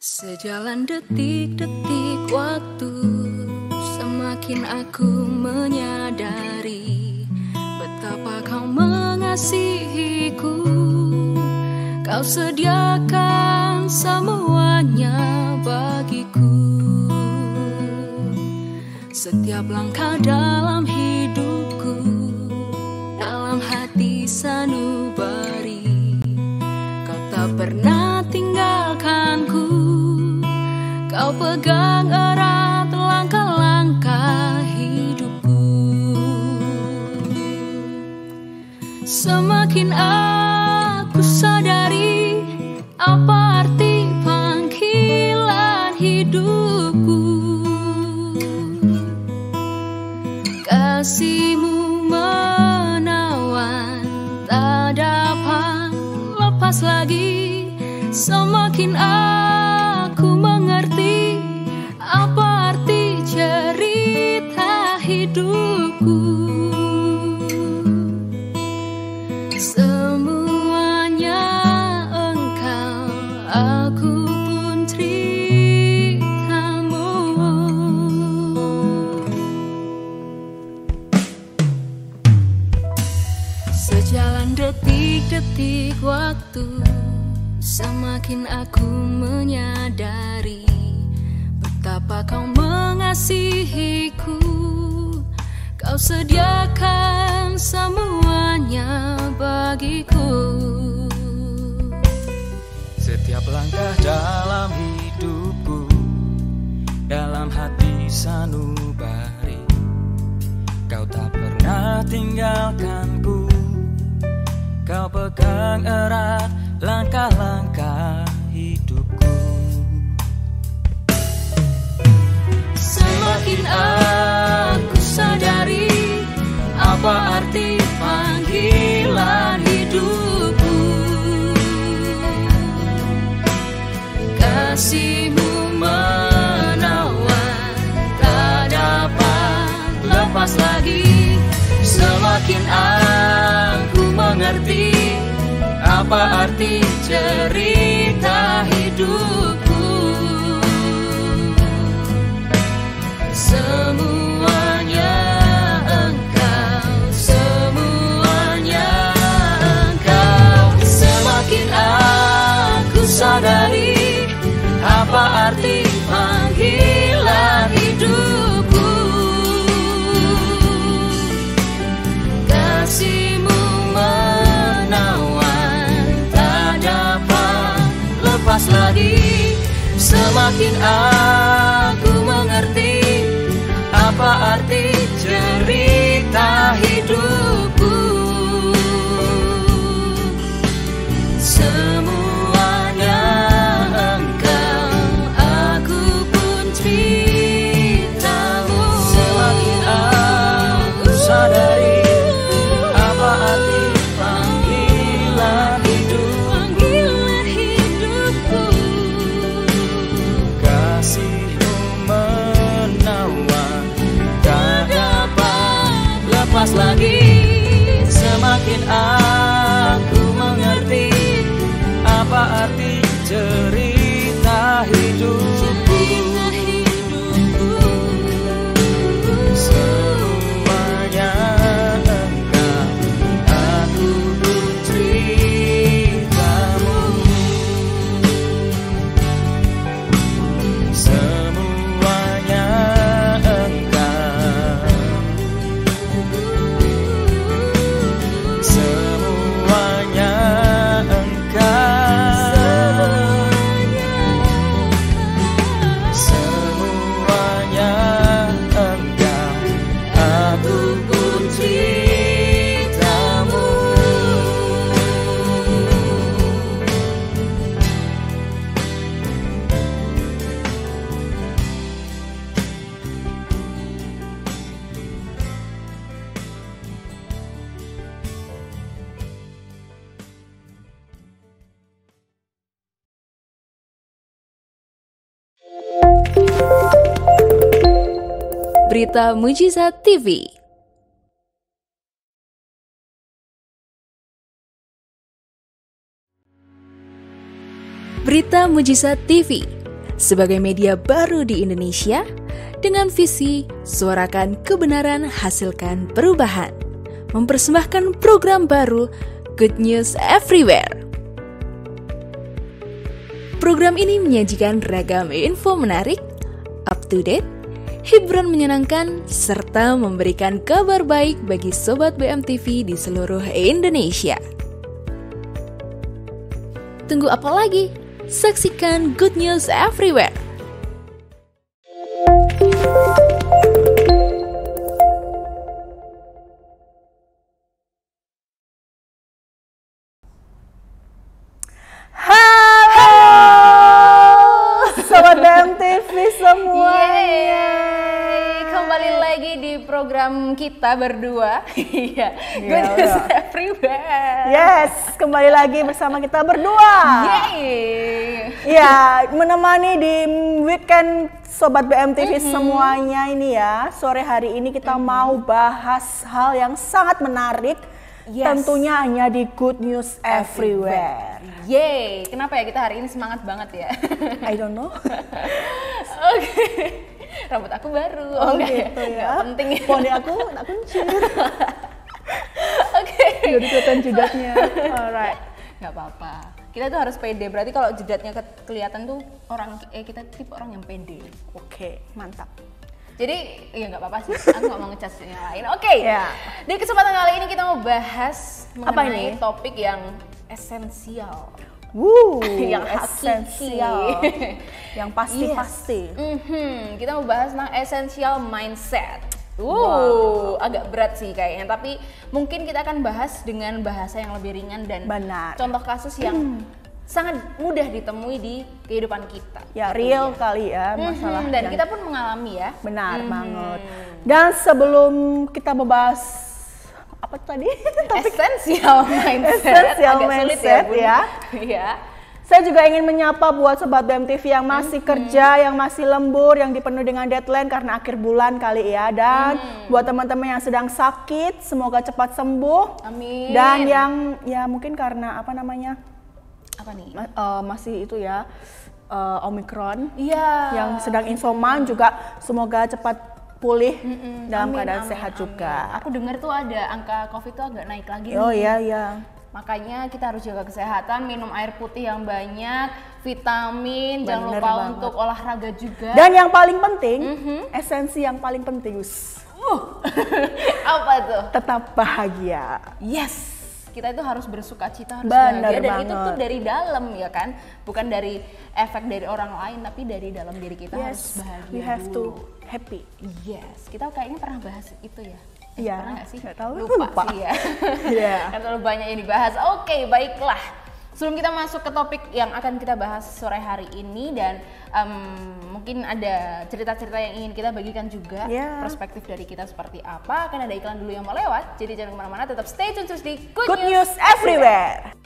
Sejalan detik-detik waktu, semakin aku menyadari betapa kau mengasihiku. Kau sediakan semuanya bagiku. Setiap langkah dalam hidupku, dalam hati sanubari, kau tak pernah tinggalkanku. Kau pegang erat langkah-langkah hidupku. Semakin aku sadari apa arti panggilan hidupku. Kasihmu menawan, tak dapat lepas lagi. Semakin aku mengerti apa arti cerita hidupku. Semuanya engkau, aku pun ceritamu. Sejalan detik-detik waktu, semakin aku menyadari betapa kau mengasihiku. Kau sediakan semuanya bagiku. Setiap langkah dalam hidupku, dalam hati sanubari, kau tak pernah tinggalkanku. Kau pegang erat langkah-langkah hidupku. Semakin aku sadari apa arti panggilan hidupku. Kasihmu menawan, tak dapat lepas lagi. Semakin aku mengerti apa arti cerita hidupku. Semuanya engkau, semuanya engkau. Semakin aku sadari apa arti panggilan hidupku. Kasihmu menawan, tak dapat lepas lagi. Semakin aku mengerti apa arti cerita hidupku. Semuanya engkau, aku pun ceritamu. Semakin aku sadari apa arti panggilan hidupku. Kasihmu menawan, tak dapat lepas lagi. Semakin aku mengerti apa arti cerita hidupku. Semuanya engkau, aku pun ceritamu. Semuanya engkau, semuanya engkau, semuanya engkau, aku pun ceritamu. Berita Mujizat TV. Berita Mujizat TV, sebagai media baru di Indonesia dengan visi suarakan kebenaran, hasilkan perubahan, mempersembahkan program baru Good News Everywhere. Program ini menyajikan ragam info menarik, up to date, hiburan menyenangkan, serta memberikan kabar baik bagi Sobat BMTV di seluruh Indonesia. Tunggu apa lagi? Saksikan Good News Everywhere. Sobat BMTV semua. Kembali lagi di program kita berdua. Iya, Good News Everywhere. Yes, kembali lagi bersama kita berdua. Ya, menemani di weekend Sobat BMTV semuanya ini ya. Sore hari ini kita mau bahas hal yang sangat menarik. Tentunya hanya di Good News Everywhere. Yeay, kenapa ya kita hari ini semangat banget ya? I don't know. Oke. Rambut aku baru. Oh gitu ya. Gak penting ya. Poni aku tak kuncir. Oke. Jadi kelihatan jidatnya. Alright. Gak apa-apa. Kita tuh harus pede. Berarti kalau jidatnya kelihatan tuh kita tipe orang yang pede. Oke, mantap. Jadi ya nggak apa-apa sih. Aku nggak mau ngecas yang lain. Oke. Ya. Di kesempatan kali ini kita mau bahas Apa mengenai ini? topik yang esensial. Yang hakiki. esensial. Yang pasti-pasti. Kita mau bahas tentang essential mindset. Agak berat sih kayaknya, tapi mungkin kita akan bahas dengan bahasa yang lebih ringan dan Benar. contoh kasus yang sangat mudah ditemui di kehidupan kita. Ya real kali ya masalah. Dan kita pun mengalami ya. Benar banget. Dan sebelum kita membahas apa tadi? Essential mindset. Essential Agak sulit mindset Bun. ya. Iya. Saya juga ingin menyapa buat Sobat BMTV yang masih kerja, yang masih lembur, yang dipenuhi dengan deadline karena akhir bulan kali ya. Dan buat teman-teman yang sedang sakit, semoga cepat sembuh. Amin. Dan yang ya mungkin karena apa namanya Apa nih? masih itu ya Omikron, Iya. yang sedang isoman juga semoga cepat pulih dalam Amin, keadaan amin, sehat amin. juga. Aku dengar tuh ada angka COVID tuh agak naik lagi Oh nih. iya iya. Makanya kita harus jaga kesehatan, minum air putih yang banyak, vitamin, jangan Bener lupa banget. untuk olahraga juga. Dan yang paling penting, esensi yang paling penting, Apa tuh? tetap bahagia. Yes. Kita itu harus bersuka cita, harus Bener bahagia, dan itu banget. tuh dari dalam ya kan, bukan dari efek dari orang lain, tapi dari dalam diri kita harus Yes, bahagia. we have to dulu. happy. Yes, kita kayaknya pernah bahas itu ya. Iya, Pernah nggak sih? nggak tahu, Lupa lupa. sih ya. Iya. Kan terlalu banyak yang dibahas. Oke, baiklah. Sebelum kita masuk ke topik yang akan kita bahas sore hari ini, dan mungkin ada cerita-cerita yang ingin kita bagikan juga, Yeah. perspektif dari kita seperti apa, akan ada iklan dulu yang mau lewat, jadi jangan kemana-mana, tetap stay tune terus di Good News Everywhere.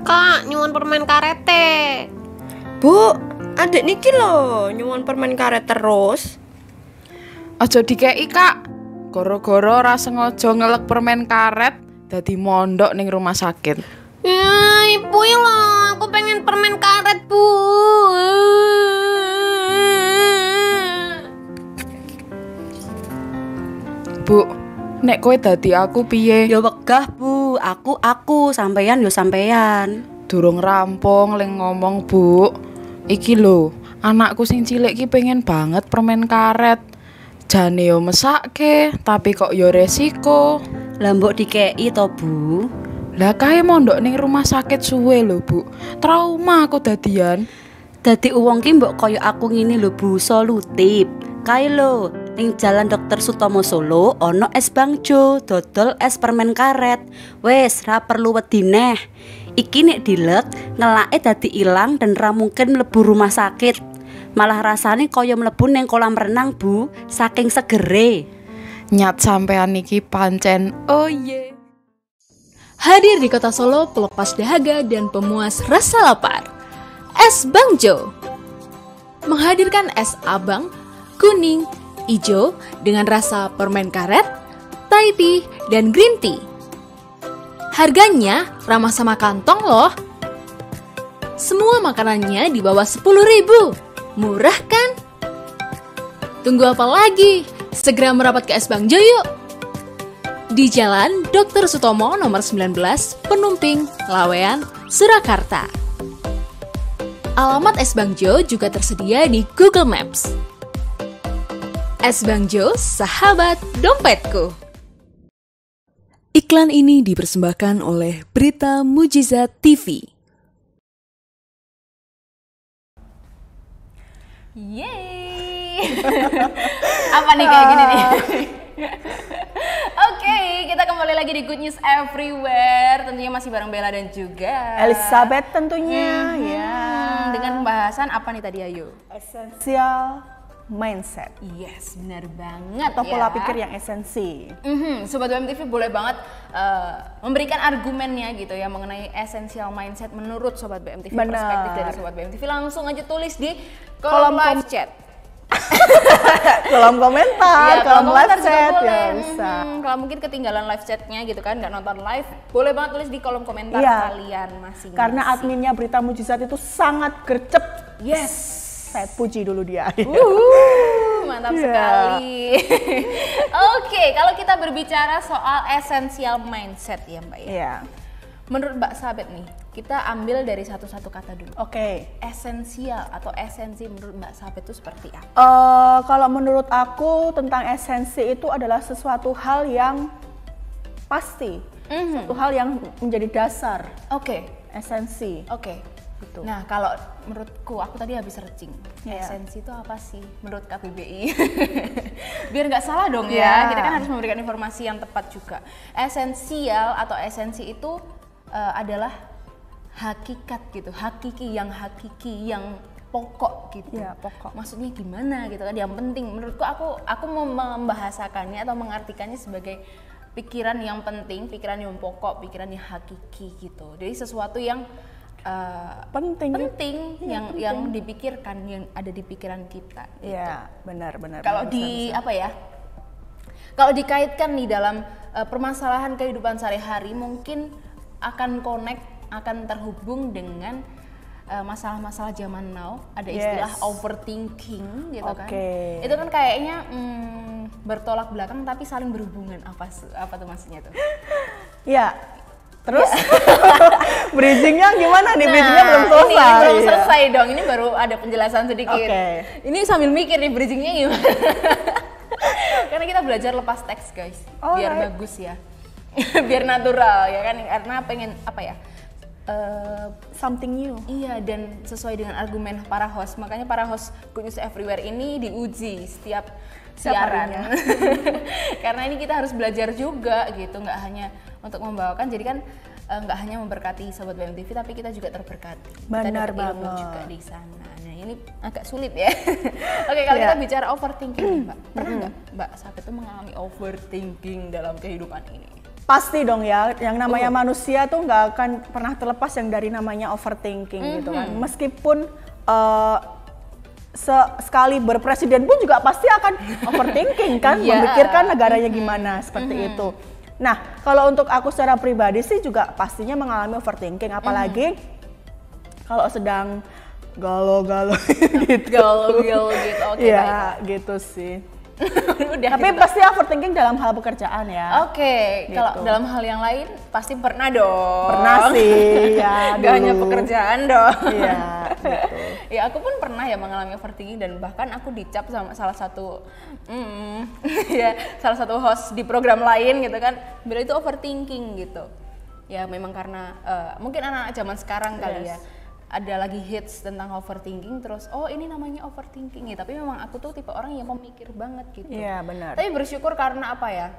Kak, nyuwun permen karete. Bu, adik niki lho nyuwun permen karet terus. Aja dikeki, Kak. Goro-goro ora sengaja ngelek permen karet dadi mondok ning rumah sakit. Ya, ibu ya loh, aku pengen permen karet, Bu. Bu, nek kowe dadi aku piye? Ya wegah, Bu. Aku sampeyan yo sampeyan. Durung rampung leng ngomong, Bu. Iki lho, anakku sing cilik ki pengen banget permen karet. Jane yo mesake, tapi kok yo resiko. Lah mbok dikeki to, Bu. Lah kae mondok ning rumah sakit suwe lho, Bu. Trauma aku dadian. Dadi wong ki mbok kaya aku ngene lho, Bu, solutif. Kae lho, ning Jalan Dr. Sutomo Solo ana es Bangjo, dodol es permen karet. Wes, ra perlu wedi neh. Iki nek dilek, ngelake dadi ilang dan ra mungkin mlebu rumah sakit. Malah rasane kaya mlebu ning kolam renang, Bu, saking segere. Nyat sampean iki pancen. Oh ye. Hadir di kota Solo, pelepas dahaga dan pemuas rasa lapar. Es Bangjo menghadirkan es abang, kuning, ijo dengan rasa permen karet, Thai tea, dan green tea. Harganya ramah sama kantong loh. Semua makanannya di bawah 10.000. Murah kan? Tunggu apa lagi? Segera merapat ke Es Bangjo yuk! Di Jalan Dr. Sutomo nomor 19, Penumping, Lawean, Surakarta. Alamat Es Bangjo juga tersedia di Google Maps. Es Bangjo, sahabat dompetku. Iklan ini dipersembahkan oleh Berita Mujizat TV. Yeay! Apa nih kayak gini nih? Oke, kita kembali lagi di Good News Everywhere. Tentunya masih bareng Bella dan juga Elizabeth tentunya, ya. Dengan pembahasan apa nih tadi, Ayu? Essential mindset. Yes, benar banget. Atau pola ya. pikir yang esensi. Sobat BMTV boleh banget memberikan argumennya gitu ya mengenai essential mindset menurut Sobat BMTV. Benar. Perspektif dari Sobat BMTV langsung aja tulis di kolom live chat. Kolom komentar, Iya, kolom live komentar juga chat boleh. ya bisa. Kalau mungkin ketinggalan live chatnya gitu kan, nggak nonton live, boleh banget tulis di kolom komentar Iya. kalian masing-masing. Karena adminnya Berita Mujizat itu sangat gercep. Yes. Saya puji dulu dia. Mantap Iya. sekali. Oke, kalau kita berbicara soal essential mindset ya Mbak ya. Iya. Menurut Mbak Sabet nih, kita ambil dari satu-satu kata dulu. Oke. Esensial atau esensi menurut Mbak Sabet itu seperti apa? Kalau menurut aku tentang esensi itu adalah sesuatu hal yang pasti, satu hal yang menjadi dasar Oke, esensi. oke. Gitu. Nah, kalau menurutku, aku tadi habis searching. Iya. Esensi itu apa sih menurut KBBI? Biar nggak salah dong Iya. ya, kita kan harus memberikan informasi yang tepat juga. Esensial atau esensi itu adalah hakikat gitu, hakiki yang pokok gitu. Iya, pokok. Maksudnya gimana gitu kan? Yang penting menurutku aku mau membahasakannya atau mengartikannya sebagai pikiran yang penting, pikiran yang pokok, pikiran yang hakiki gitu. Jadi sesuatu yang Penting. yang dipikirkan, yang ada di pikiran kita. Iya, benar. Kalau di apa ya? Kalau dikaitkan nih dalam permasalahan kehidupan sehari-hari, mungkin akan connect, akan terhubung dengan masalah-masalah zaman now. Ada istilah Yes. overthinking gitu kan. Oke. Itu kan kayaknya bertolak belakang tapi saling berhubungan. Apa tuh maksudnya tuh? Ya. Terus bridgingnya gimana nih? Bridgingnya belum selesai. Ini belum Iya. selesai dong. Ini baru ada penjelasan sedikit. Oke. Ini sambil mikir nih bridgingnya gimana. Karena kita belajar lepas teks guys, biar Alright. bagus ya, biar natural ya kan. Karena pengen apa ya? Something new. Iya, dan sesuai dengan argumen para host. Makanya para host Good News Everywhere ini diuji setiap siaran. Karena ini kita harus belajar juga gitu, nggak hanya untuk membawakan. Jadi kan nggak hanya memberkati Sobat BMTV, tapi kita juga terberkati. Benar kita dapat ilmu banget. juga di sana. Nah ini agak sulit ya. Oke, kalau Iya. kita bicara overthinking nih, Mbak. Pernah nggak Mbak Sabet itu mengalami overthinking dalam kehidupan ini? Pasti dong ya, yang namanya manusia tuh nggak akan pernah terlepas yang dari namanya overthinking gitu kan. Meskipun sekali berpresiden pun juga pasti akan overthinking kan, Iya. memikirkan negaranya gimana seperti itu. Nah, kalau untuk aku secara pribadi sih juga pastinya mengalami overthinking, apalagi kalau sedang galau-galau gitu. Galau-galau gitu, oke Iya, gitu sih. Udah, Tapi gitu. pasti overthinking dalam hal pekerjaan ya. Oke, Gitu. kalau dalam hal yang lain pasti pernah dong. Pernah sih, ya Gak hanya dulu. pekerjaan dong. Iya, gitu. Ya aku pun pernah ya mengalami overthinking dan bahkan aku dicap sama salah satu ya salah satu host di program lain gitu kan, bilang itu overthinking gitu. Ya memang karena mungkin anak-anak zaman sekarang kali ya. Ada lagi hits tentang overthinking, terus oh ini namanya overthinking ya, tapi memang aku tuh tipe orang yang pemikir banget gitu. Iya, benar. Tapi bersyukur karena apa ya?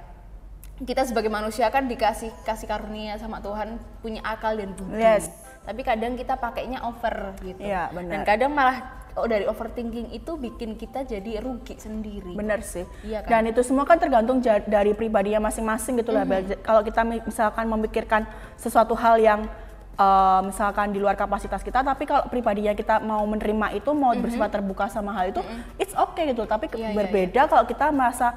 Kita sebagai manusia kan kasih karunia sama Tuhan punya akal dan budi. Yes. Tapi kadang kita pakainya over gitu. Iya, benar. Dan kadang malah dari overthinking itu bikin kita jadi rugi sendiri. Bener sih. Iya kan? Dan itu semua kan tergantung dari pribadinya masing-masing gitu lah. Kalau kita misalkan memikirkan sesuatu hal yang misalkan di luar kapasitas kita, tapi kalau pribadinya kita mau menerima itu, mau bersifat terbuka sama hal itu, it's okay gitu. Tapi Iya, berbeda kalau kita merasa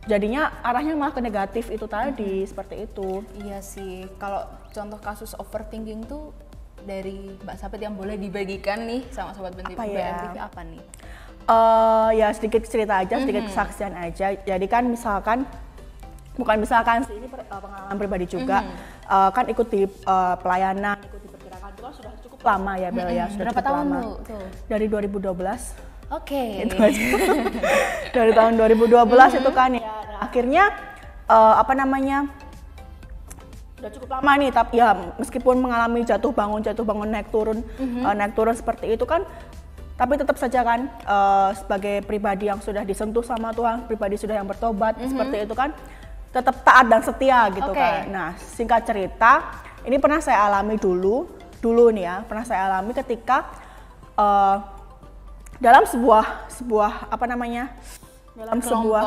jadinya arahnya malah ke negatif itu tadi, seperti itu. Iya sih, kalau contoh kasus overthinking tuh dari Mbak Sapit yang boleh dibagikan nih sama Sobat BMTV apa nih? Ya sedikit cerita aja, sedikit kesaksian aja. Jadi kan bukan misalkan sih, ini pengalaman pribadi juga. Kan ikut di pelayanan, ikut di pergerakan itu kan sudah cukup lama ya Bel ya. Sudah Berapa cukup tahun lama. tuh? Dari 2012. Oke. Itu aja. Dari tahun 2012 itu kan ya. Nah, akhirnya udah cukup lama nih, tapi ya meskipun mengalami jatuh bangun naik turun seperti itu kan, tapi tetap saja kan sebagai pribadi yang sudah disentuh sama Tuhan, pribadi sudah yang bertobat seperti itu kan, tetap taat dan setia gitu kan. Nah, singkat cerita, ini pernah saya alami dulu nih ya, pernah saya alami ketika dalam sebuah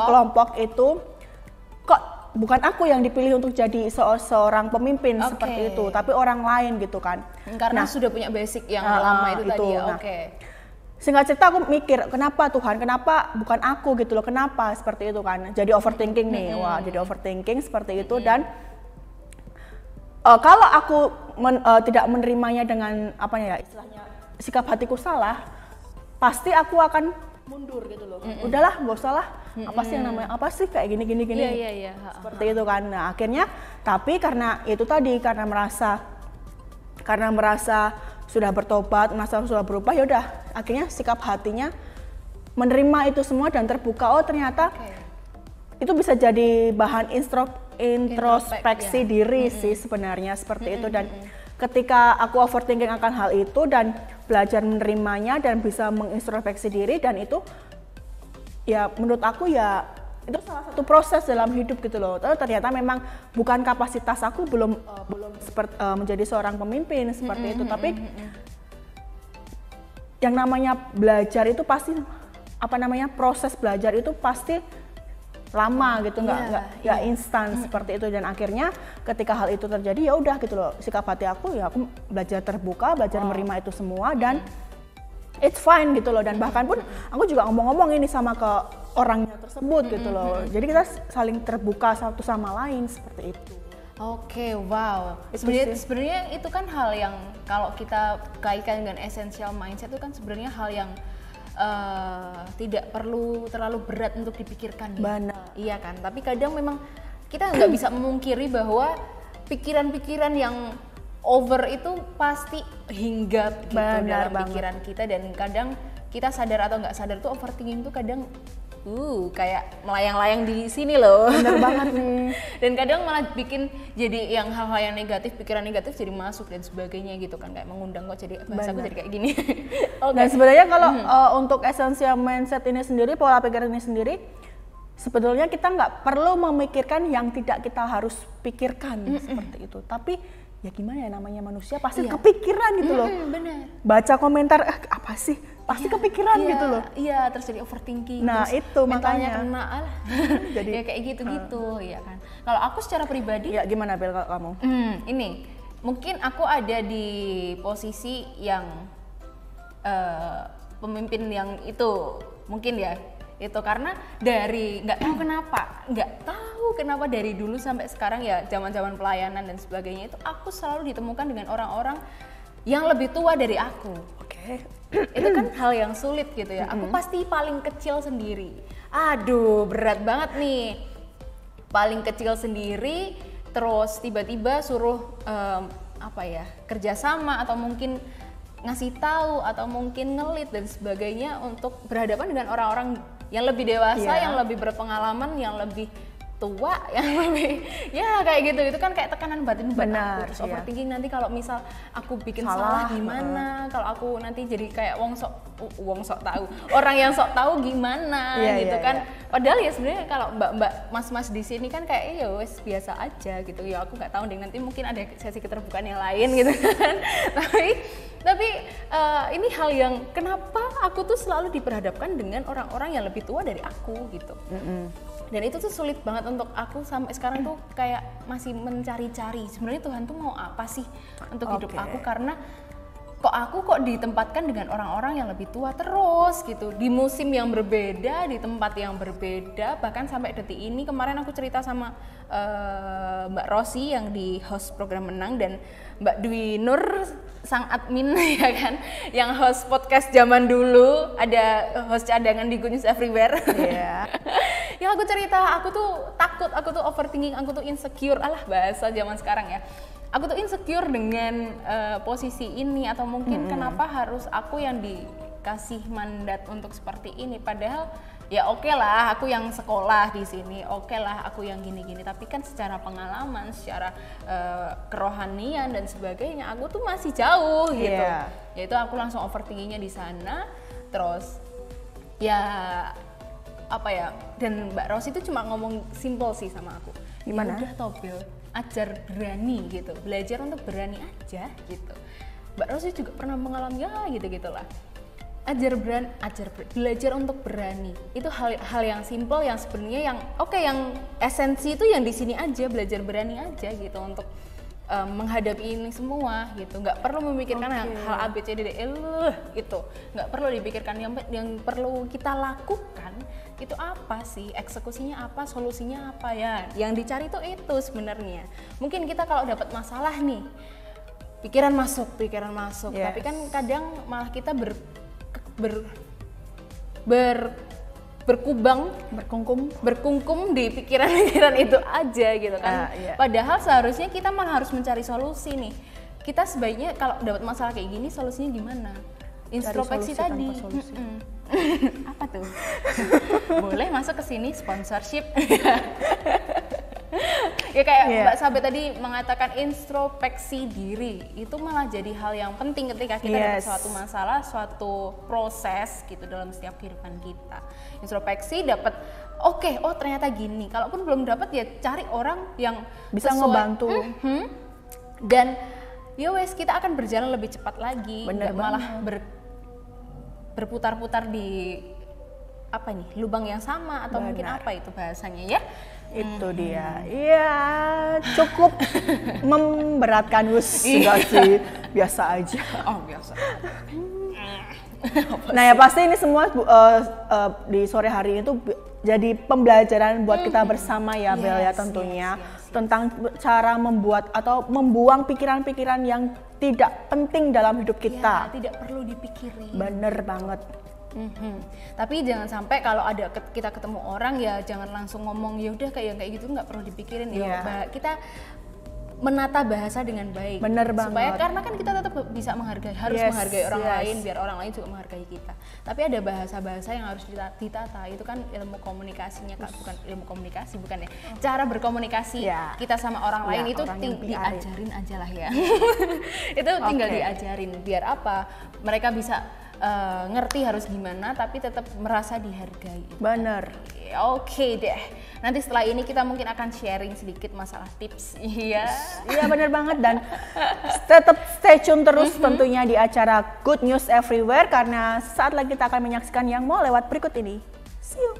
kelompok itu kok bukan aku yang dipilih untuk jadi seorang pemimpin seperti itu, tapi orang lain gitu kan. Karena sudah punya basic yang lama itu tadi ya. Nah, singkat cerita aku mikir, kenapa Tuhan, kenapa bukan aku gitu loh, kenapa seperti itu kan. Jadi overthinking nih, jadi overthinking seperti itu. Dan kalau aku tidak menerimanya dengan istilahnya sikap hatiku salah, pasti aku akan mundur gitu loh. Udahlah, gak usah lah. Apa sih yang namanya, apa sih kayak gini. Iya. Seperti itu kan. Nah, akhirnya tapi karena itu tadi, karena merasa sudah bertobat, merasa sudah berubah, ya udah akhirnya sikap hatinya menerima itu semua dan terbuka. Oh, ternyata itu bisa jadi bahan introspeksi diri sih sebenarnya seperti itu. Dan ketika aku overthinking akan hal itu dan belajar menerimanya dan bisa mengintrospeksi diri, dan itu ya menurut aku ya itu salah satu proses dalam hidup gitu loh. Ternyata memang bukan kapasitas aku belum menjadi seorang pemimpin seperti itu, tapi yang namanya belajar itu pasti proses belajar itu pasti lama gitu, nggak instan seperti itu. Dan akhirnya ketika hal itu terjadi, ya udah gitu loh, sikap hati aku ya aku belajar terbuka, belajar menerima itu semua, dan it's fine gitu loh. Dan bahkan pun aku juga ngomong-ngomong ini sama ke orangnya tersebut gitu loh. Jadi kita saling terbuka satu sama lain seperti itu. Oke, wow. Sebenarnya itu kan hal yang kalau kita kaitkan dengan essential mindset itu kan sebenarnya hal yang tidak perlu terlalu berat untuk dipikirkan ya. Benar. Iya kan, tapi kadang memang kita nggak bisa memungkiri bahwa pikiran-pikiran yang over itu pasti hinggap gitu dalam pikiran kita, dan kadang kita sadar atau nggak sadar tuh overthinking tuh kadang kayak melayang-layang di sini loh. Bener banget nih. Dan kadang malah bikin jadi yang hal-hal yang negatif, pikiran negatif jadi masuk dan sebagainya gitu kan, kayak mengundang kok jadi bahasaku jadi kayak gini. Dan sebenarnya kalau untuk essential mindset ini sendiri, pola pikir ini sendiri, sebetulnya kita nggak perlu memikirkan yang tidak kita harus pikirkan seperti itu. Tapi ya gimana ya, namanya manusia pasti kepikiran gitu loh. Bener. Baca komentar apa sih, pasti kepikiran gitu loh. Iya, terus jadi overthinking. Nah terus itu mentalnya makanya kena jadi ya kayak gitu-gitu ya kan. Kalau aku secara pribadi ya gimana Bel, kalau kamu? Ini mungkin aku ada di posisi yang pemimpin yang itu mungkin ya, itu karena dari nggak tahu kenapa dari dulu sampai sekarang ya, zaman-zaman pelayanan dan sebagainya itu aku selalu ditemukan dengan orang-orang yang lebih tua dari aku. Itu kan hal yang sulit gitu ya. Aku pasti paling kecil sendiri. Aduh, berat banget nih. Paling kecil sendiri, terus tiba-tiba suruh kerjasama atau mungkin ngasih tahu atau mungkin ngelit dan sebagainya untuk berhadapan dengan orang-orang yang lebih dewasa, yang lebih berpengalaman, yang lebih tua, yang lebih kayak gitu. Itu kan kayak tekanan batin buat aku. Terus overthinking nanti kalau misal aku bikin salah gimana, kalau aku nanti jadi kayak wong sok tahu, orang yang sok tahu gimana gitu kan. Padahal ya sebenarnya kalau mbak-mbak, mas-mas di sini kan kayak ya wes biasa aja gitu. Ya aku nggak tahu deh, nanti mungkin ada sesi keterbukaan yang lain gitu kan. Tapi ini hal yang kenapa aku tuh selalu diperhadapkan dengan orang-orang yang lebih tua dari aku gitu. Dan itu tuh sulit banget untuk aku sampai sekarang tuh kayak masih mencari-cari sebenarnya Tuhan tuh mau apa sih untuk hidup aku, karena kok aku kok ditempatkan dengan orang-orang yang lebih tua terus gitu, di musim yang berbeda, di tempat yang berbeda, bahkan sampai detik ini. Kemarin aku cerita sama Mbak Rosi yang di host program Menang dan Mbak Dwi Nur sang admin ya kan, yang host podcast zaman dulu, ada host cadangan di Good News Everywhere. Iya. Yang aku cerita, aku tuh takut, aku tuh overthinking, aku tuh insecure, alah bahasa zaman sekarang ya. Aku tuh insecure dengan posisi ini, atau mungkin kenapa harus aku yang dikasih mandat untuk seperti ini, padahal ya oke lah aku yang sekolah di sini, oke lah aku yang gini-gini, tapi kan secara pengalaman, secara kerohanian dan sebagainya aku tuh masih jauh gitu. Yeah. Yaitu aku langsung overthinkingnya di sana, terus ya apa ya, dan Mbak Rosi itu cuma ngomong simple sih sama aku. Gimana? Ya udah Tobel, ajar berani gitu, belajar untuk berani aja gitu. Mbak Rosi juga pernah mengalami ya gitu-gitulah. Belajar untuk berani. Itu hal yang simple, yang sebenarnya yang oke, yang esensi itu yang di sini aja, belajar berani aja gitu untuk menghadapi ini semua gitu. Nggak perlu memikirkan hal A B C D E gitu. Nggak perlu dipikirkan, yang perlu kita lakukan itu apa sih, eksekusinya apa, solusinya apa ya. Yang dicari itu sebenarnya. Mungkin kita kalau dapat masalah nih, pikiran masuk, Yes. tapi kan kadang malah kita berkungkum di pikiran-pikiran itu aja gitu kan. Iya. Padahal seharusnya kita malah harus mencari solusi nih. Kita sebaiknya kalau dapat masalah kayak gini, solusinya gimana? Introspeksi solusi tadi. tanpa solusi. Apa tuh? Boleh masuk ke sini sponsorship. Ya kayak Mbak Sabe tadi mengatakan introspeksi diri, itu malah jadi hal yang penting ketika kita dapat suatu masalah, suatu proses gitu dalam setiap kehidupan kita. Introspeksi dapat, oh ternyata gini. Kalaupun belum dapat ya cari orang yang bisa sesuai, ngebantu. Dan ya wes, kita akan berjalan lebih cepat lagi. Bener nggak malah berputar-putar di apa nih, lubang yang sama, atau mungkin apa itu bahasanya ya. Itu dia. Iya, cukup memberatkan. Enggak sih, biasa aja. Oh, biasa. Nah ya pasti ini semua di sore hari ini tuh jadi pembelajaran buat kita bersama ya, Bel ya tentunya. Tentang cara membuat atau membuang pikiran-pikiran yang tidak penting dalam hidup kita. Ya, tidak perlu dipikirin. Bener banget. Tapi jangan sampai kalau ada kita ketemu orang ya jangan langsung ngomong ya udah kayak gitu, nggak perlu dipikirin ya. Kita menata bahasa dengan baik. Bener banget. Supaya karena kan kita tetap bisa menghargai, harus menghargai orang lain biar orang lain juga menghargai kita. Tapi ada bahasa-bahasa yang harus ditata. Itu kan ilmu komunikasinya, bukan ilmu komunikasi, bukan ya. Cara berkomunikasi kita sama orang lain itu diajarin aja lah ya. Itu tinggal diajarin biar apa? Mereka bisa ngerti harus gimana tapi tetap merasa dihargai. Bener. Oke deh. Nanti setelah ini kita mungkin akan sharing sedikit masalah tips. Iya bener banget, dan tetap stay tune terus tentunya di acara Good News Everywhere, karena saat lagi kita akan menyaksikan yang mau lewat berikut ini. See you.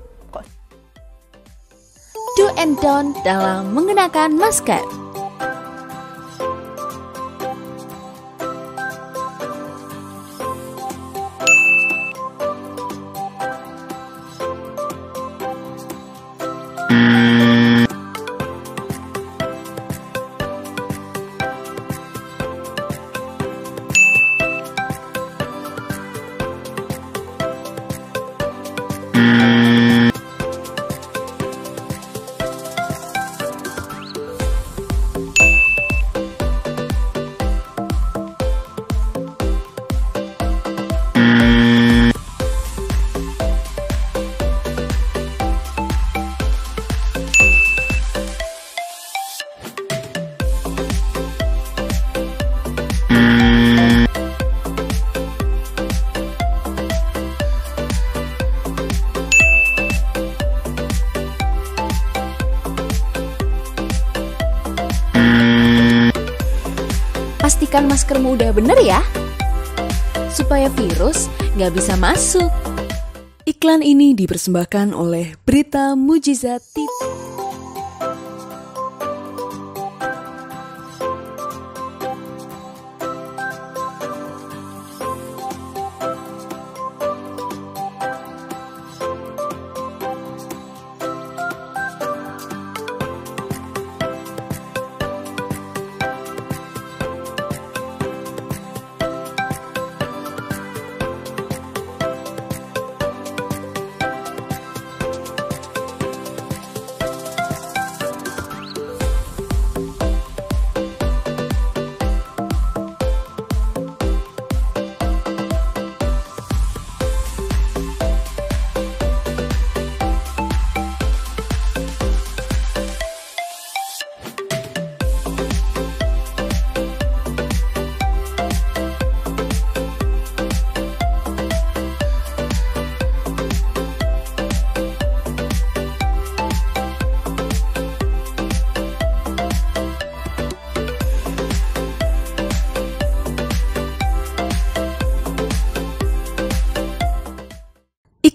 Do and don't dalam mengenakan masker. Pastikan maskermu udah bener ya, supaya virus nggak bisa masuk. Iklan ini dipersembahkan oleh Berita Mujizat TV.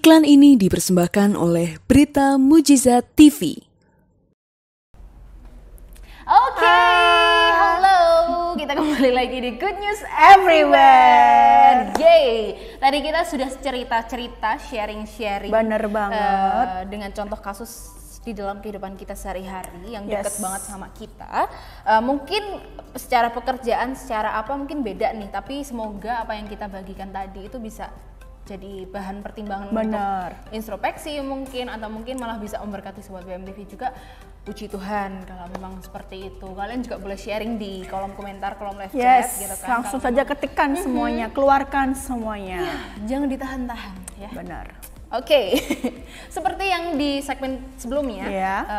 Iklan ini dipersembahkan oleh Berita Mujizat TV. Oke, halo, kita kembali lagi di Good News Everywhere. Yeay, tadi kita sudah cerita-cerita, sharing-sharing. Bener banget. Dengan contoh kasus di dalam kehidupan kita sehari-hari yang dekat banget sama kita. Mungkin secara pekerjaan, secara apa mungkin beda nih, tapi semoga apa yang kita bagikan tadi itu bisa jadi bahan pertimbangan untuk introspeksi mungkin, atau mungkin malah bisa memberkati Sobat BMTV juga. Puji Tuhan kalau memang seperti itu. Kalian juga boleh sharing di kolom komentar, kolom live chat gitu kan. Langsung saja ketikkan semuanya, keluarkan semuanya. Jangan ditahan-tahan ya. Benar. Oke, seperti yang di segmen sebelumnya,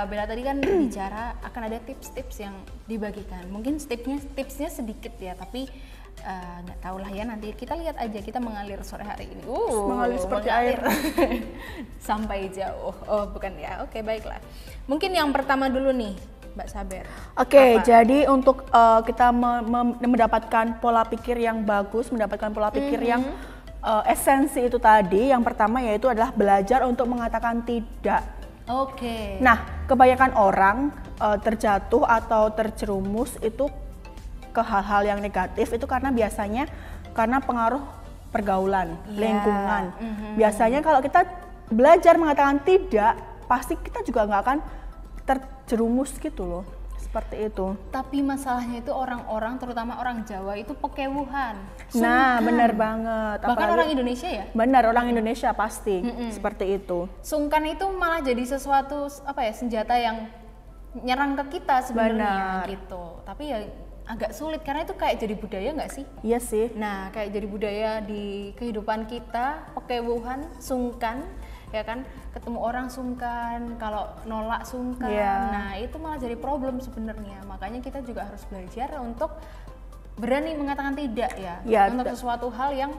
Bella tadi kan bicara akan ada tips-tips yang dibagikan. Mungkin tipsnya sedikit ya, tapi nggak tahu lah ya, nanti kita lihat aja, kita mengalir sore hari ini. Mengalir seperti air. Sampai jauh. Oh bukan ya, oke baiklah. Mungkin yang pertama dulu nih, Mbak Saber. Oke, jadi untuk kita mendapatkan pola pikir yang bagus, mendapatkan pola pikir yang esensi itu tadi, yang pertama yaitu adalah belajar untuk mengatakan tidak. Oke. Nah, kebanyakan orang terjatuh atau terjerumus itu ke hal-hal yang negatif itu biasanya karena pengaruh pergaulan, lingkungan. Biasanya kalau kita belajar mengatakan tidak, pasti kita juga nggak akan terjerumus gitu loh. Seperti itu. Tapi masalahnya itu orang-orang, terutama orang Jawa itu pekewuhan. Nah, benar banget. Bahkan orang Indonesia ya? Benar, orang Indonesia pasti seperti itu. Sungkan itu malah jadi sesuatu senjata yang nyerang ke kita sebenarnya gitu. Tapi ya agak sulit karena itu kayak jadi budaya nggak sih? Iya sih. Nah, kayak jadi budaya di kehidupan kita, pekewuhan, sungkan. Ya kan, ketemu orang sungkan, kalau nolak sungkan. Nah itu malah jadi problem sebenarnya. Makanya kita juga harus belajar untuk berani mengatakan tidak ya untuk sesuatu hal yang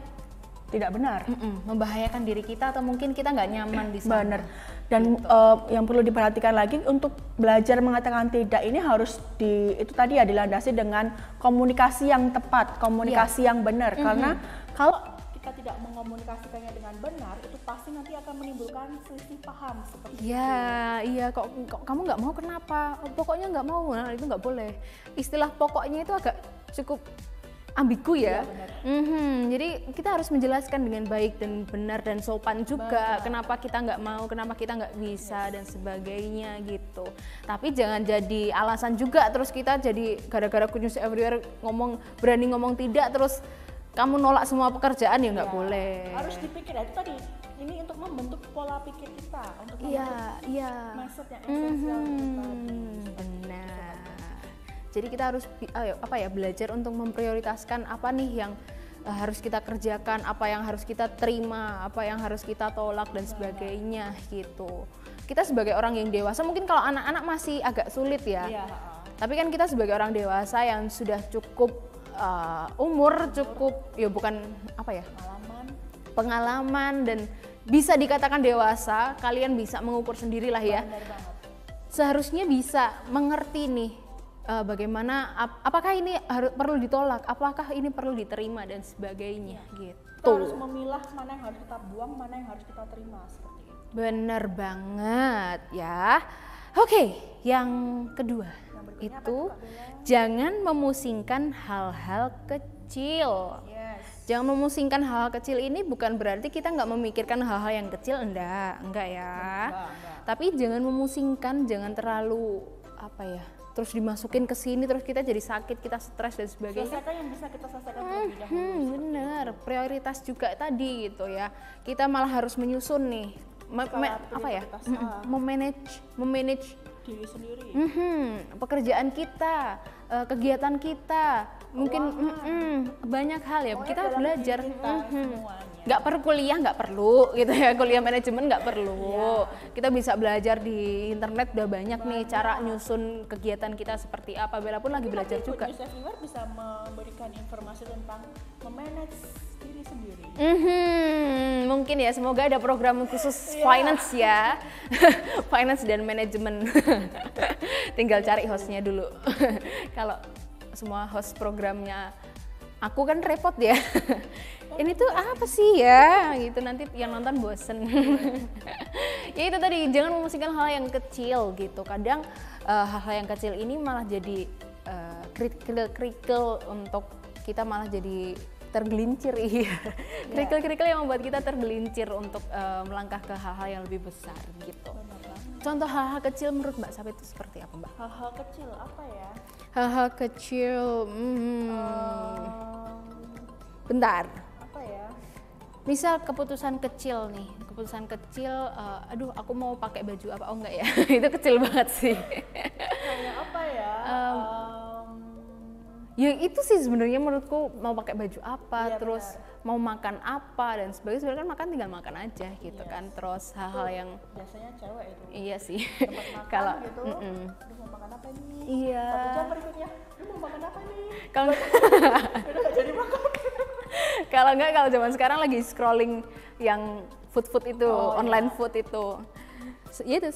tidak benar, membahayakan diri kita atau mungkin kita nggak nyaman di sana. Benar. Dan yang perlu diperhatikan lagi untuk belajar mengatakan tidak ini harus dilandasi dengan komunikasi yang tepat, komunikasi yang benar. Karena kalau kita tidak mengomunikasikannya dengan benar, itu pasti nanti akan menimbulkan selisih paham seperti itu. Iya, kok kamu nggak mau kenapa? Pokoknya nggak mau, nah itu nggak boleh. Istilah pokoknya itu agak cukup ambigu ya. Jadi kita harus menjelaskan dengan baik dan benar dan sopan juga. Kenapa kita nggak mau, kenapa kita nggak bisa dan sebagainya gitu. Tapi jangan jadi alasan juga terus kita jadi gara-gara Good News Everywhere berani ngomong tidak terus kamu nolak semua pekerjaan ya nggak boleh. Harus dipikir itu tadi. Ini untuk membentuk pola pikir kita, untuk membentuk mindset yang esensial kita. Benar. Jadi kita harus belajar untuk memprioritaskan apa nih yang harus kita kerjakan, apa yang harus kita terima, apa yang harus kita tolak dan sebagainya gitu. Kita sebagai orang yang dewasa, mungkin kalau anak-anak masih agak sulit ya. Tapi kan kita sebagai orang dewasa yang sudah cukup umur, cukup pengalaman dan bisa dikatakan dewasa, kalian bisa mengukur sendirilah ya. Seharusnya bisa mengerti nih bagaimana, apakah ini perlu ditolak, apakah ini perlu diterima dan sebagainya gitu. Kita harus memilah mana yang harus kita buang, mana yang harus kita terima seperti itu. Bener banget ya. Oke, yang kedua itu jangan memusingkan hal-hal kecil. Jangan memusingkan hal-hal kecil ini bukan berarti kita nggak memikirkan hal-hal yang kecil, enggak ya. Tapi jangan memusingkan, jangan terlalu terus dimasukin ke sini terus kita jadi sakit, kita stres dan sebagainya. Selesaikan yang bisa kita selesaikan terlebih dahulu. Bener, prioritas juga tadi gitu ya. Kita malah harus menyusun nih, memanage diri sendiri. Pekerjaan kita, kegiatan kita, mungkin banyak hal ya. Kita belajar. Nggak perlu kuliah, nggak perlu gitu ya, kuliah manajemen nggak perlu. Kita bisa belajar di internet, udah banyak nih cara nyusun kegiatan kita seperti apa. Bella pun lagi belajar juga. Good News Everywhere bisa memberikan informasi tentang memanage diri sendiri. Mungkin ya, semoga ada program khusus finance ya. Finance dan manajemen. Tinggal cari hostnya dulu. Kalau semua host programnya aku kan repot ya. Ini tuh apa sih ya gitu, nanti yang nonton bosen. Ya itu tadi, jangan memusingkan hal yang kecil gitu. Kadang hal-hal yang kecil ini malah jadi kerikil untuk kita malah jadi tergelincir. Iya, kerikil-kerikil yang membuat kita tergelincir untuk melangkah ke hal-hal yang lebih besar gitu. Contoh hal-hal kecil menurut Mbak Sap itu seperti apa, Mbak? Hal-hal kecil apa ya? Hal-hal kecil, bentar. Apa ya? Misal keputusan kecil nih, keputusan kecil, aduh aku mau pakai baju apa, oh enggak ya, itu kecil banget sih. Kayak apa ya? Ya itu sih sebenarnya menurutku, mau pakai baju apa, Iya, terus mau makan apa dan sebagainya. Sebenarnya kan makan tinggal makan aja gitu kan. Terus hal-hal yang Biasanya cewek itu. iya sih. Tempat makan Kalau gitu. Aduh, mau makan apa nih? iya. 1 jam berikutnya, aduh mau makan apa nih? Kalau Udah gak jadi makan. kalau enggak, kalau zaman sekarang lagi scrolling yang food itu, online food itu. Ya itu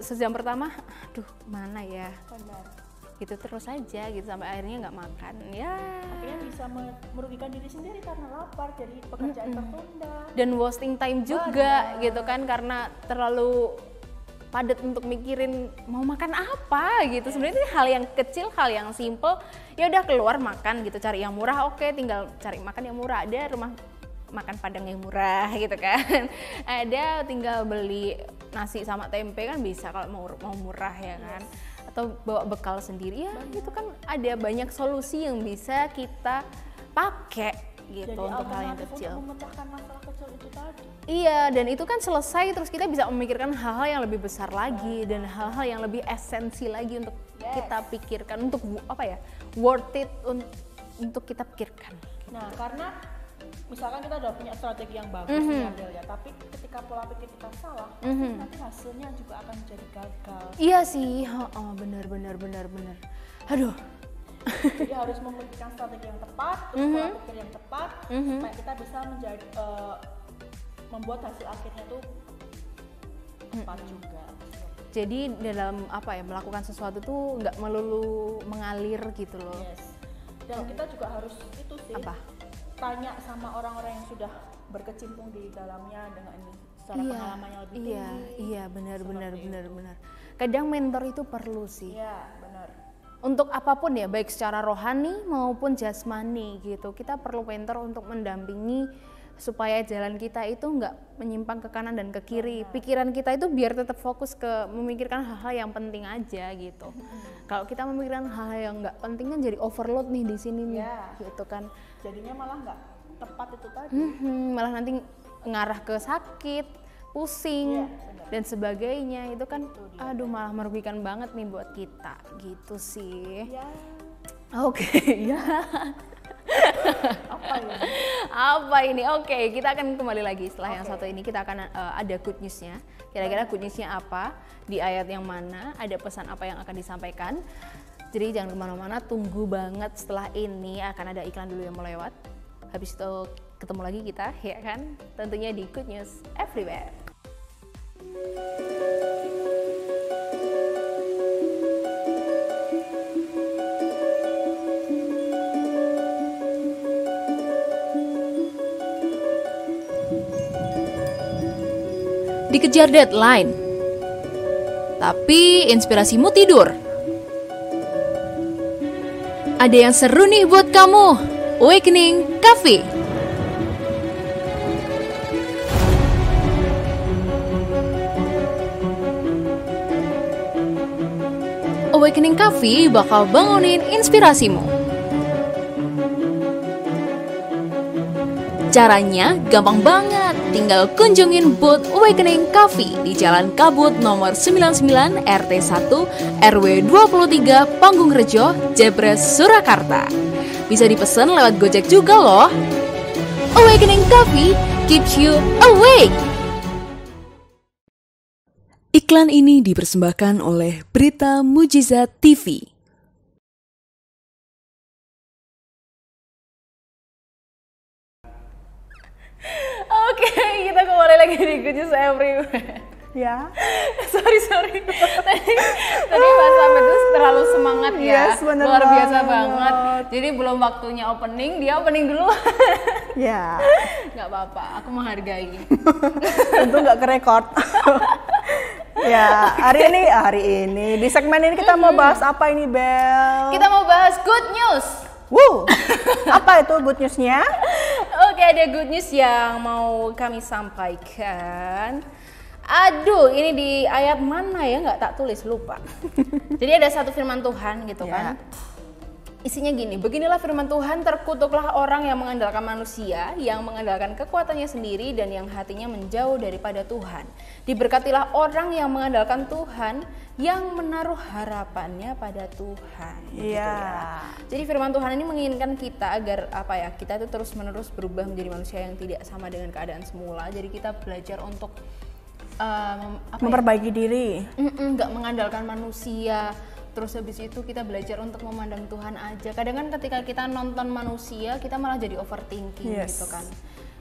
sejam pertama, aduh mana ya? Benar. Gitu terus aja gitu sampai akhirnya nggak makan ya. Akhirnya bisa merugikan diri sendiri karena lapar, jadi pekerjaan tertunda. Dan wasting time juga gitu kan, karena terlalu padat untuk mikirin mau makan apa gitu. Sebenarnya itu hal yang kecil, hal yang simple. Ya udah keluar makan gitu, cari yang murah, oke, tinggal cari makan yang murah. Ada rumah makan Padang yang murah gitu kan. Ada tinggal beli nasi sama tempe kan bisa kalau mau murah ya kan. Atau bawa bekal sendiri ya, itu kan ada banyak solusi yang bisa kita pakai gitu. Jadi untuk hal yang alternatif kecil. untuk memecahkan masalah kecil itu tadi. Iya, dan itu kan selesai, terus kita bisa memikirkan hal-hal yang lebih besar lagi dan hal-hal yang lebih esensi lagi untuk kita pikirkan, untuk apa ya, worth it untuk kita pikirkan. Nah, karena misalkan kita udah punya strategi yang bagus nih Adel ya, tapi ketika pola pikir kita salah, pasti nanti hasilnya juga akan menjadi gagal. Iya sih, benar. Aduh. Jadi harus memikirkan strategi yang tepat, terus pola pikir yang tepat, supaya kita bisa menjadi membuat hasil akhirnya tuh tepat juga. Jadi dalam apa ya, melakukan sesuatu tuh nggak melulu mengalir gitu loh. Yes. Dan kita juga harus itu sih. Apa? Tanya sama orang-orang yang sudah berkecimpung di dalamnya dengan secara pengalaman yang lebih tinggi. Iya, benar. Kadang mentor itu perlu sih. Iya, benar. Untuk apapun ya, baik secara rohani maupun jasmani gitu. Kita perlu mentor untuk mendampingi supaya jalan kita itu nggak menyimpang ke kanan dan ke kiri. Pikiran kita itu biar tetap fokus ke memikirkan hal-hal yang penting aja gitu. Kalau kita memikirkan hal-hal yang nggak penting kan jadi overload nih di sini nih, gitu kan. Jadinya malah nggak tepat itu tadi. Malah nanti ngarah ke sakit, pusing dan sebagainya. Itu kan aduh malah merugikan banget nih buat kita gitu sih. Ya. Oke, ya. Apa ini? Oke, kita akan kembali lagi setelah yang satu ini. Kita akan ada good newsnya. Kira-kira good newsnya apa? Di ayat yang mana? Ada pesan apa yang akan disampaikan? Jadi jangan kemana-mana, tunggu banget. Setelah ini akan ada iklan dulu yang mau lewat. Habis itu ketemu lagi kita, ya kan? Tentunya di Good News Everywhere. Dikejar deadline, tapi inspirasimu tidur. Ada yang seru nih buat kamu, Awakening Cafe. Awakening Cafe bakal bangunin inspirasimu. Caranya gampang banget, tinggal kunjungin booth Awakening Cafe di Jalan Kabut nomor 99 RT 1 RW 23 Panggung Rejo, Jebres, Surakarta. Bisa dipesan lewat Gojek juga loh. Awakening Cafe keeps you awake. Iklan ini dipersembahkan oleh Berita Mujizat TV. Oke, kita kembali lagi di Good News Everywhere. Ya. sorry. Tadi Mbak Sampai itu terlalu semangat ya. Yes, bener luar biasa banget. banget. Jadi belum waktunya opening, dia opening dulu. Ya. Nggak apa-apa, aku menghargai. Tentu nggak kerekord. Ya, hari ini di segmen ini kita mau bahas apa ini, Bel? Kita mau bahas good news. Wow, apa itu good newsnya? Oke, ada good news yang mau kami sampaikan. Aduh, ini di ayat mana ya? Nggak tak tulis, lupa. Jadi ada satu firman Tuhan gitu kan. Isinya gini, beginilah firman Tuhan, terkutuklah orang yang mengandalkan manusia, yang mengandalkan kekuatannya sendiri dan yang hatinya menjauh daripada Tuhan. Diberkatilah orang yang mengandalkan Tuhan, yang menaruh harapannya pada Tuhan. Gitu ya. Jadi firman Tuhan ini menginginkan kita agar kita itu terus-menerus berubah menjadi manusia yang tidak sama dengan keadaan semula. Jadi kita belajar untuk memperbaiki diri. Nggak mengandalkan manusia. Terus habis itu kita belajar untuk memandang Tuhan aja. Kadang kan ketika kita nonton manusia, kita malah jadi overthinking gitu kan.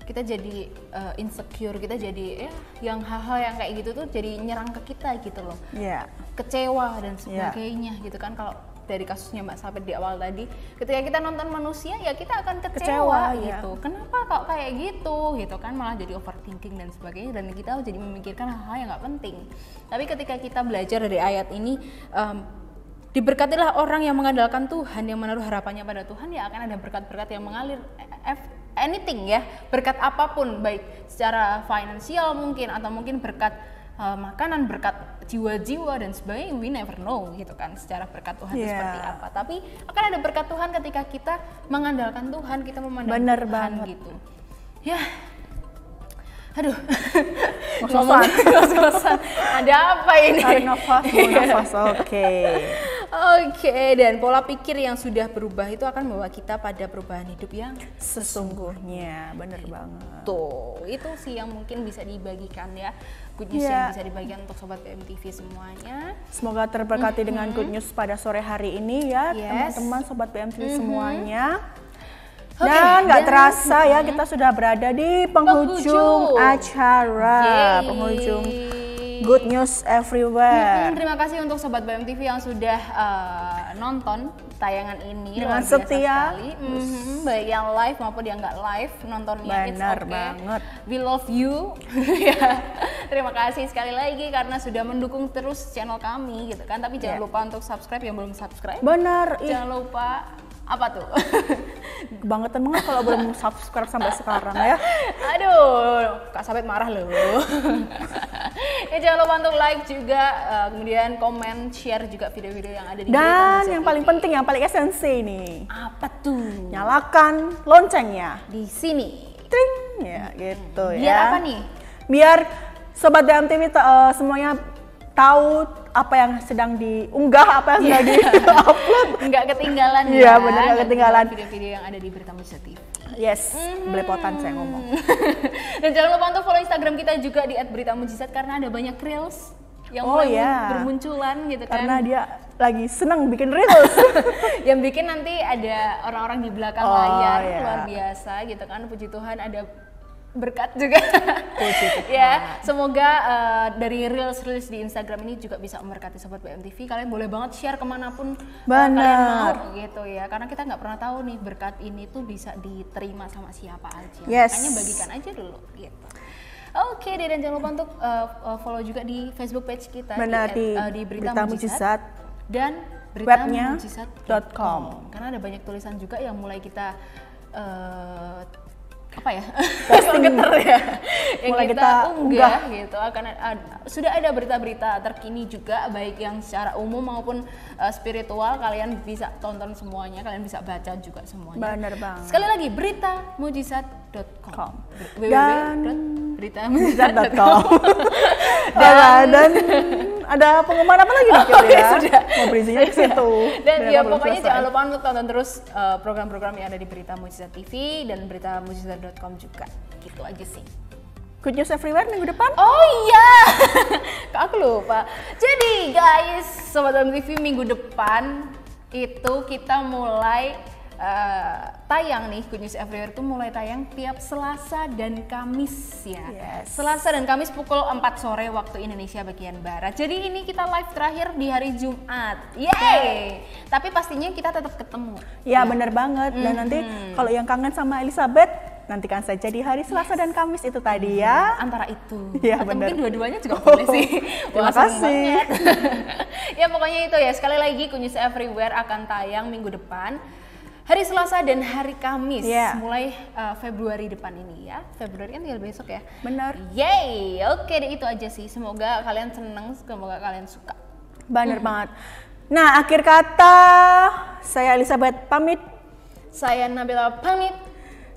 Kita jadi insecure, kita jadi yang hal-hal yang kayak gitu tuh jadi nyerang ke kita gitu loh. Kecewa dan sebagainya gitu kan. Kalau dari kasusnya Mbak Sapet di awal tadi, ketika kita nonton manusia ya kita akan kecewa gitu. Kenapa kok kayak gitu kan, malah jadi overthinking dan sebagainya, dan kita jadi memikirkan hal-hal yang nggak penting. Tapi ketika kita belajar dari ayat ini, diberkatilah orang yang mengandalkan Tuhan, yang menaruh harapannya pada Tuhan, ya akan ada berkat-berkat yang mengalir anything ya, berkat apapun, baik secara finansial mungkin, atau mungkin berkat makanan, berkat jiwa-jiwa dan sebagainya. We never know gitu kan secara berkat Tuhan itu seperti apa. Tapi akan ada berkat Tuhan ketika kita mengandalkan Tuhan, kita memandang Tuhan gitu. Ya. Aduh. Ngos-ngosan. Ada apa ini? Tarik nafas. Oke, dan pola pikir yang sudah berubah itu akan membawa kita pada perubahan hidup yang sesungguhnya. Bener banget. Tuh, itu sih yang mungkin bisa dibagikan ya. Good news yang bisa dibagikan untuk Sobat BMTV semuanya. Semoga terberkati dengan good news pada sore hari ini ya, teman-teman Sobat BMTV semuanya. Dan nggak terasa ya, kita sudah berada di penghujung acara. Penghujung Good News Everywhere. Terima kasih untuk Sobat BMTV yang sudah nonton tayangan ini dengan setia, baik yang live maupun yang nggak live nontonnya. Benar banget. We love you. Ya, terima kasih sekali lagi karena sudah mendukung terus channel kami gitu kan. Tapi jangan lupa untuk subscribe yang belum subscribe. Benar. Jangan lupa. Apa tuh? Kebangetan banget kalau belum subscribe sampai sekarang ya. Aduh, Kak Sabet marah loh. Ya jangan lupa untuk like juga, kemudian komen, share juga video-video yang ada di Dan yang paling penting, yang paling esensi nih. Apa tuh? Nyalakan loncengnya di sini. Tring, ya gitu ya. Biar apa nih? Biar Sobat BMTV semuanya tahu apa yang sedang diunggah, apa yang sedang di-upload. Nggak ketinggalan ya. Iya benar, nggak ketinggalan. Video-video yang ada di Berita Mujizat TV. Yes, belepotan saya ngomong. Dan jangan lupa untuk follow Instagram kita juga di @berita-mujizat karena ada banyak reels yang mulai bermunculan gitu kan. Karena dia lagi senang bikin reels. Yang bikin nanti ada orang-orang di belakang layar, luar biasa gitu kan. Puji Tuhan ada berkat juga. Ya, semoga dari reels di Instagram ini juga bisa memberkati Sobat BMTV. Kalian boleh banget share kemanapun kalian mau gitu ya, karena kita nggak pernah tahu nih berkat ini tuh bisa diterima sama siapa aja. Makanya bagikan aja dulu gitu. Oke deh, dan jangan lupa untuk follow juga di Facebook page kita di Berita Mujizat dan beritамujizat.com. Karena ada banyak tulisan juga yang mulai kita posting ya, yang mulai kita unggah gitu. Sudah ada berita-berita terkini juga, baik yang secara umum maupun spiritual. Kalian bisa tonton semuanya, kalian bisa baca juga semuanya. Benar banget. Sekali lagi, beritамujizat.com. www.beritамujizat.com. Dan ada pengumuman apa lagi nih ya? Sudah. Mau berizinya ke situ. Dan ya pokoknya jangan lupa untuk tonton terus program-program yang ada di Berita Mujizat TV dan beritамujizat.com juga. Gitu aja sih. Good News Everywhere minggu depan? Oh iya, kok aku lupa. Jadi guys, Sobat BMTV, minggu depan itu kita mulai tayang nih Good News Everywhere itu mulai tayang tiap Selasa dan Kamis ya. Yes. Selasa dan Kamis pukul 4 sore waktu Indonesia bagian Barat. Jadi ini kita live terakhir di hari Jumat. Yeay! Tapi pastinya kita tetap ketemu. Ya bener banget. Dan nanti kalau yang kangen sama Elizabeth, nantikan saja di hari Selasa dan Kamis itu tadi ya. Antara itu. Iya, Atau bener. mungkin dua-duanya juga boleh sih. Terima Wah, seneng kasih. banget. Ya pokoknya itu ya. Sekali lagi Good News Everywhere akan tayang minggu depan. Hari Selasa dan hari Kamis. Iya. Mulai Februari depan ini ya. Februari kan tinggal besok ya. Bener. Yeay. Oke deh itu aja sih. Semoga kalian seneng. Semoga kalian suka. Bener banget. Nah, akhir kata saya Elizabeth pamit. Saya Nabila pamit.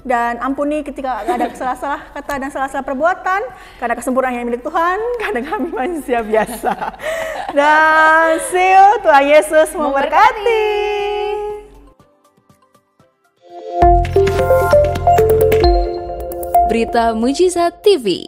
Dan ampuni ketika ada salah-salah kata dan salah-salah perbuatan, karena kesempurnaan yang milik Tuhan, karena kami manusia biasa. Dan see you, Tuhan Yesus memberkati. Berita Mujizat TV.